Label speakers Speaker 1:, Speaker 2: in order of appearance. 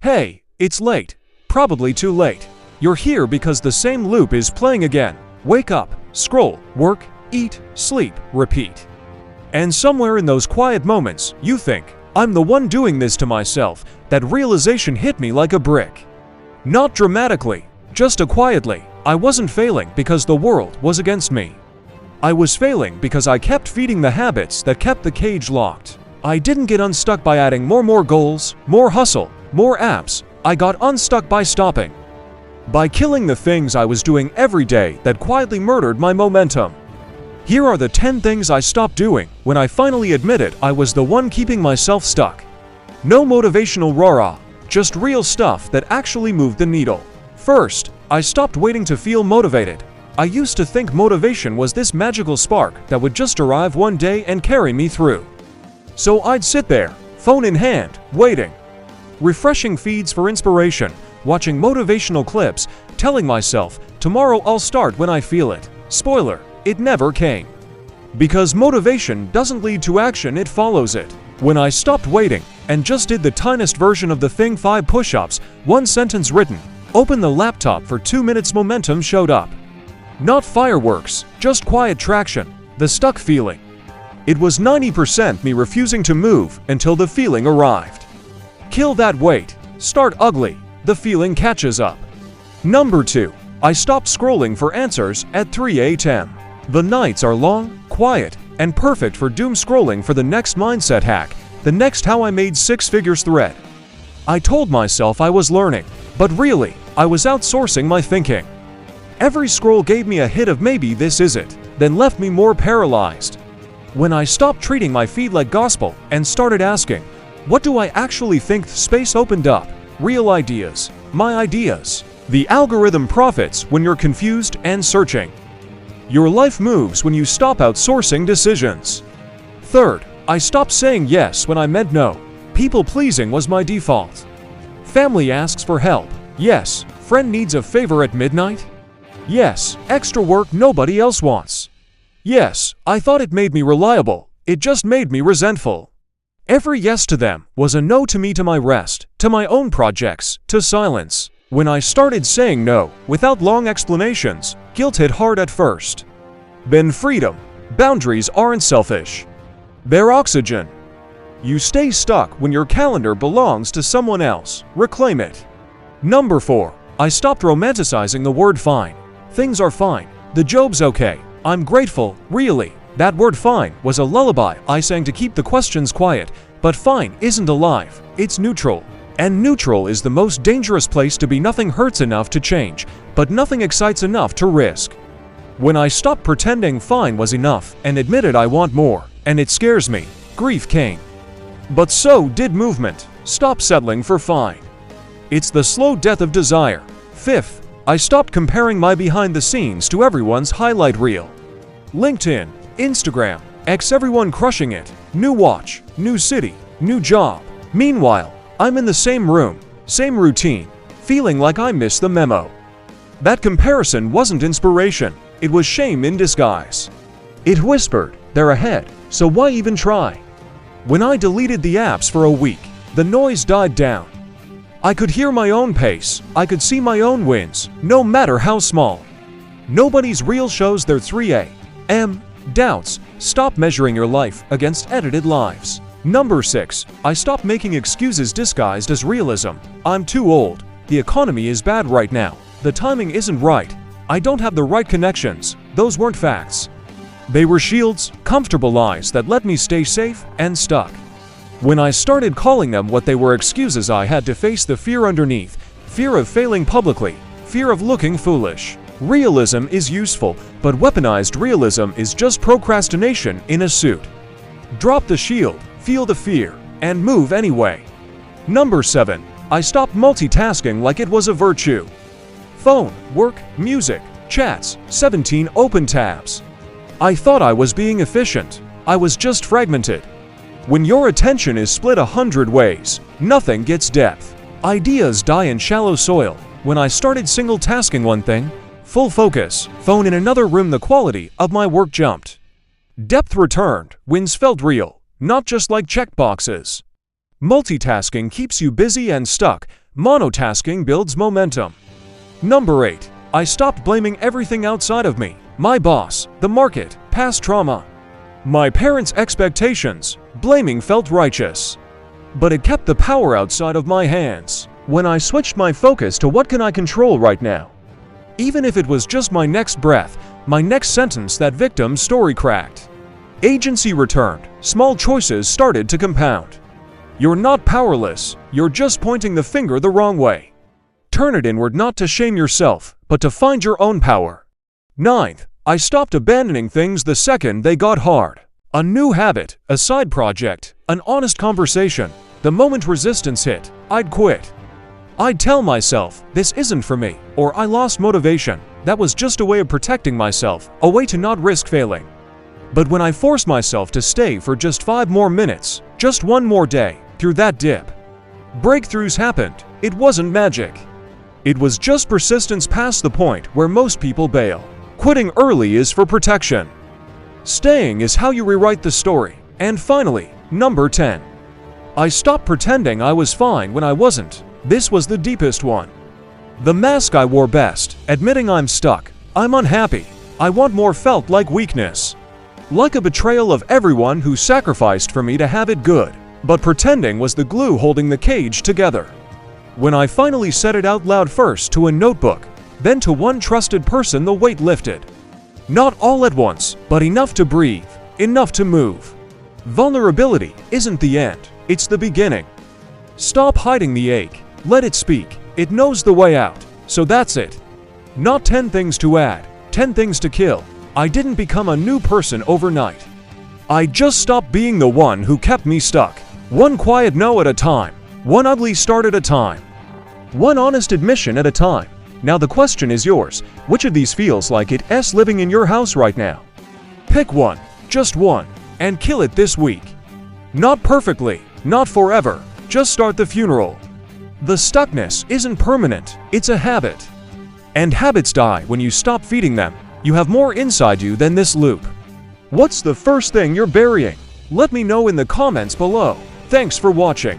Speaker 1: Hey, it's late. Probably too late. You're here because the same loop is playing again. Wake up, scroll, work, eat, sleep, repeat. And somewhere in those quiet moments, you think, I'm the one doing this to myself. That realization hit me like a brick. Not dramatically, just quietly. I wasn't failing because the world was against me. I was failing because I kept feeding the habits that kept the cage locked. I didn't get unstuck by adding more goals, more hustle, more apps. I got unstuck by stopping. By killing the things I was doing every day that quietly murdered my momentum. Here are the 10 things I stopped doing when I finally admitted I was the one keeping myself stuck. No motivational rah-rah, just real stuff that actually moved the needle. First, I stopped waiting to feel motivated. I used to think motivation was this magical spark that would just arrive one day and carry me through. So I'd sit there, phone in hand, waiting. Refreshing feeds for inspiration, watching motivational clips, telling myself, tomorrow I'll start when I feel it. Spoiler, it never came. Because motivation doesn't lead to action, it follows it. When I stopped waiting and just did the tiniest version of the thing, 5 push-ups, 1 sentence written, opened the laptop for 2 minutes, momentum showed up. Not fireworks, just quiet traction, the stuck feeling. It was 90% me refusing to move until the feeling arrived. Kill that weight, start ugly, the feeling catches up. Number 2. I stopped scrolling for answers at 3 a.m. The nights are long, quiet, and perfect for doom scrolling for the next mindset hack, the next how I made 6 figures thread. I told myself I was learning, but really, I was outsourcing my thinking. Every scroll gave me a hit of maybe this is it, then left me more paralyzed. When I stopped treating my feed like gospel and started asking, what do I actually think, space opened up. Real ideas, my ideas. The algorithm profits when you're confused and searching. Your life moves when you stop outsourcing decisions. Third, I stopped saying yes when I meant no. People pleasing was my default. Family asks for help. Yes. Friend needs a favor at midnight. Yes. Extra work nobody else wants. Yes. I thought it made me reliable. It just made me resentful. Every yes to them was a no to me, to my rest, to my own projects, to silence. When I started saying no, without long explanations, guilt hit hard at first. Then freedom. Boundaries aren't selfish. They're oxygen. You stay stuck when your calendar belongs to someone else. Reclaim it. Number 4. I stopped romanticizing the word fine. Things are fine. The job's okay. I'm grateful. Really, that word fine was a lullaby I sang to keep the questions quiet. But fine isn't alive. It's neutral. And neutral is the most dangerous place to be. Nothing hurts enough to change, but nothing excites enough to risk. When I stopped pretending fine was enough and admitted I want more, and it scares me, grief came. But so did movement. Stop settling for fine. It's the slow death of desire. Fifth, I stopped comparing my behind the scenes to everyone's highlight reel. LinkedIn, Instagram, X, everyone crushing it. New watch, new city, new job. Meanwhile, I'm in the same room, same routine, feeling like I missed the memo. That comparison wasn't inspiration, it was shame in disguise. It whispered, they're ahead, so why even try? When I deleted the apps for a week, the noise died down. I could hear my own pace, I could see my own wins, no matter how small. Nobody's reel shows their 3 a.m. doubts. Stop measuring your life against edited lives. Number 6. I stopped making excuses disguised as realism. I'm too old. The economy is bad right now. The timing isn't right. I don't have the right connections. Those weren't facts. They were shields, comfortable lies that let me stay safe and stuck. When I started calling them what they were, excuses, I had to face the fear underneath. Fear of failing publicly. Fear of looking foolish. Realism is useful, but weaponized realism is just procrastination in a suit. Drop the shield. Feel the fear, and move anyway. Number 7. I stopped multitasking like it was a virtue. Phone, work, music, chats, 17 open tabs. I thought I was being efficient. I was just fragmented. When your attention is split 100 ways, nothing gets depth. Ideas die in shallow soil. When I started single tasking one thing, full focus, phone in another room, the quality of my work jumped. Depth returned, wins felt real. Not just like checkboxes. Multitasking keeps you busy and stuck. Monotasking builds momentum. Number 8. I stopped blaming everything outside of me. My boss, the market, past trauma, my parents' expectations. Blaming felt righteous, but it kept the power outside of my hands. When I switched my focus to what can I control right now, even if it was just my next breath, my next sentence, that victim story cracked. Agency returned. Small choices started to compound. You're not powerless, you're just pointing the finger the wrong way. Turn it inward, not to shame yourself, but to find your own power. 9th, I stopped abandoning things the second they got hard. A new habit, a side project, an honest conversation. The moment resistance hit, I'd quit. I'd tell myself, this isn't for me, or I lost motivation. That was just a way of protecting myself, a way to not risk failing. But when I forced myself to stay for just 5 more minutes, just one more day, through that dip, breakthroughs happened. It wasn't magic. It was just persistence past the point where most people bail. Quitting early is for protection. Staying is how you rewrite the story. And finally, number 10. I stopped pretending I was fine when I wasn't. This was the deepest one. The mask I wore best, admitting I'm stuck, I'm unhappy, I want more, felt like weakness. Like a betrayal of everyone who sacrificed for me to have it good. But pretending was the glue holding the cage together. When I finally said it out loud, first to a notebook, then to one trusted person, the weight lifted. Not all at once, but enough to breathe, enough to move. Vulnerability isn't the end, it's the beginning. Stop hiding the ache, let it speak. It knows the way out, so that's it. Not 10 things to add, 10 things to kill. I didn't become a new person overnight. I just stopped being the one who kept me stuck. One quiet no at a time, one ugly start at a time, one honest admission at a time. Now the question is yours. Which of these feels like it's living in your house right now? Pick one, just one, and kill it this week. Not perfectly, not forever, just start the funeral. The stuckness isn't permanent, it's a habit. And habits die when you stop feeding them. You have more inside you than this loop. What's the first thing you're burying? Let me know in the comments below. Thanks for watching.